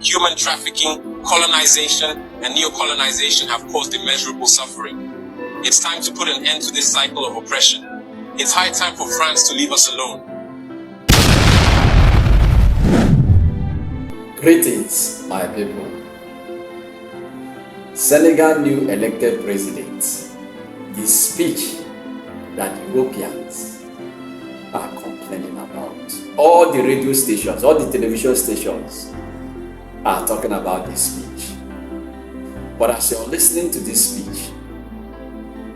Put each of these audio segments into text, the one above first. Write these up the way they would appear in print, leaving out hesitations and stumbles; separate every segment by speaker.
Speaker 1: human trafficking, colonization, and neo-colonization have caused immeasurable suffering. It's time to put an end to this cycle of oppression. It's high time for France to leave us alone.
Speaker 2: Greetings, my people. Senegal new elected president, the speech that Europeans are complaining about. All the radio stations, all the television stations are talking about this speech. But as you're listening to this speech,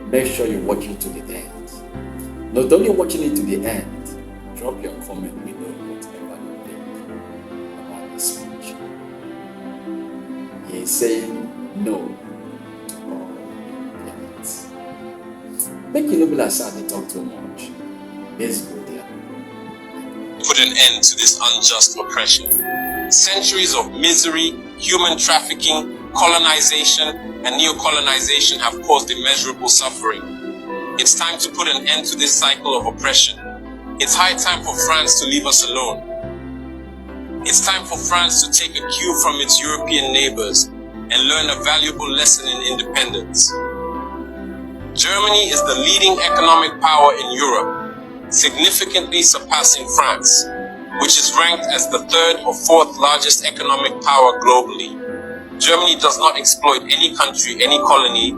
Speaker 2: make sure you watch it to the end. Not only watching it to the end, drop your comment below whatever you think about this speech. He is saying no to all Europeans. Make you no be like they talk too much. Let's go there.
Speaker 1: Put an end to this unjust oppression. Centuries of misery, human trafficking, colonization, and neo-colonization have caused immeasurable suffering. It's time to put an end to this cycle of oppression. It's high time for France to leave us alone. It's time for France to take a cue from its European neighbors and learn a valuable lesson in independence. Germany is the leading economic power in Europe, significantly surpassing France, which is ranked as the third or fourth largest economic power globally. Germany does not exploit any country, any colony.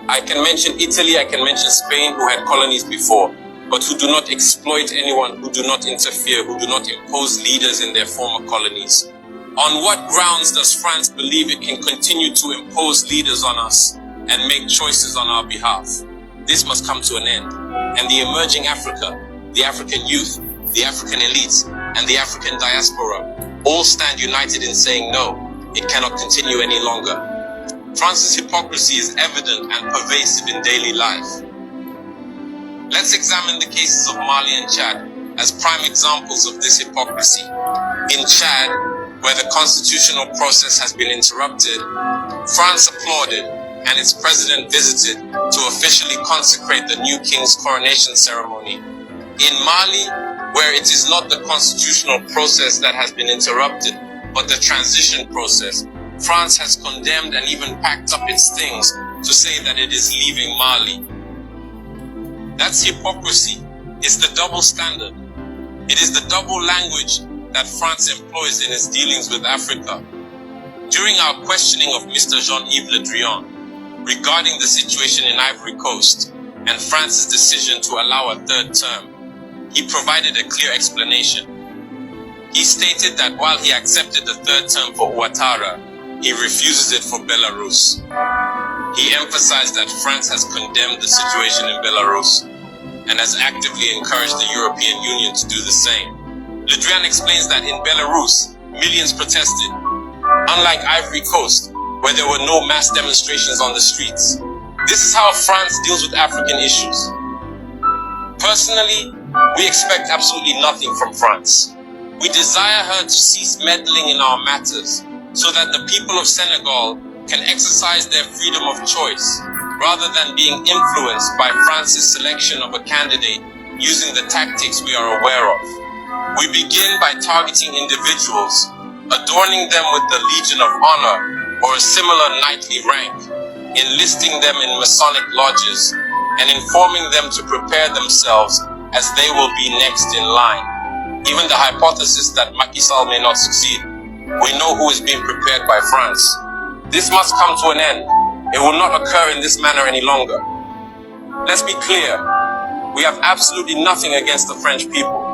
Speaker 1: I can mention Italy, I can mention Spain, who had colonies before, but who do not exploit anyone, who do not interfere, who do not impose leaders in their former colonies. On what grounds does France believe it can continue to impose leaders on us and make choices on our behalf? This must come to an end. And the emerging Africa, the African youth, the African elites, and the African diaspora all stand united in saying no, it cannot continue any longer. France's hypocrisy is evident and pervasive in daily life. Let's examine the cases of Mali and Chad as prime examples of this hypocrisy. In Chad, where the constitutional process has been interrupted, France applauded and its president visited to officially consecrate the new king's coronation ceremony. In Mali, where it is not the constitutional process that has been interrupted, but the transition process, France has condemned and even packed up its things to say that it is leaving Mali. That's hypocrisy. It's the double standard. It is the double language that France employs in its dealings with Africa. During our questioning of Mr. Jean-Yves Le Drian regarding the situation in Ivory Coast and France's decision to allow a third term, he provided a clear explanation. He stated that while he accepted the third term for Ouattara, he refuses it for Belarus. He emphasized that France has condemned the situation in Belarus and has actively encouraged the European Union to do the same. Le Drian explains that in Belarus, millions protested, unlike Ivory Coast, where there were no mass demonstrations on the streets. This is how France deals with African issues. Personally, we expect absolutely nothing from France. We desire her to cease meddling in our matters so that the people of Senegal can exercise their freedom of choice rather than being influenced by France's selection of a candidate using the tactics we are aware of. We begin by targeting individuals, adorning them with the Legion of Honor or a similar knightly rank, enlisting them in Masonic lodges, and informing them to prepare themselves as they will be next in line. Even the hypothesis that Macky Sall may not succeed, we know who is being prepared by France. This must come to an end. It will not occur in this manner any longer. Let's be clear. We have absolutely nothing against the French people.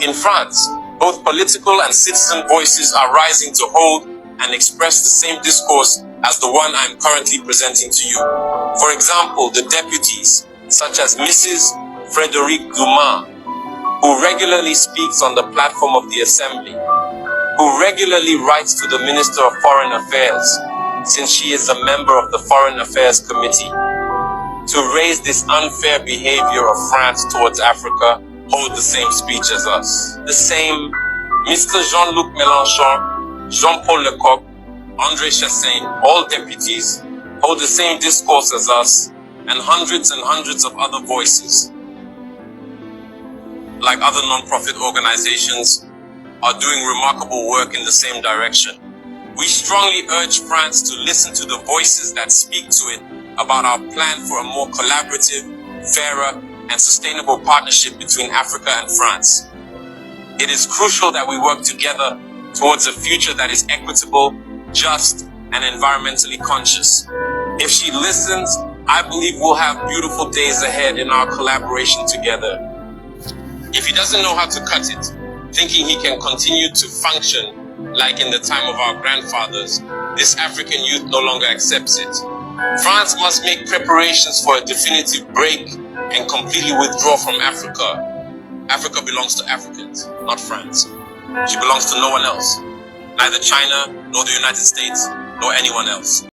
Speaker 1: In France, both political and citizen voices are rising to hold and express the same discourse as the one I'm currently presenting to you. For example, the deputies, such as Mrs. Frédérique Dumas, who regularly speaks on the platform of the Assembly, who regularly writes to the Minister of Foreign Affairs, since she is a member of the Foreign Affairs Committee, to raise this unfair behavior of France towards Africa, hold the same speech as us. The same Mr. Jean-Luc Mélenchon, Jean-Paul Lecoq, André Chassaigne, all deputies, hold the same discourse as us, and hundreds of other voices, like other non-profit organizations, are doing remarkable work in the same direction. We strongly urge France to listen to the voices that speak to it about our plan for a more collaborative, fairer, and sustainable partnership between Africa and France. It is crucial that we work together towards a future that is equitable, just, and environmentally conscious. If she listens, I believe we'll have beautiful days ahead in our collaboration together. If he doesn't know how to cut it, thinking he can continue to function like in the time of our grandfathers, this African youth no longer accepts it. France must make preparations for a definitive break and completely withdraw from Africa. Africa belongs to Africans, not France. She belongs to no one else, neither China, nor the United States, nor anyone else.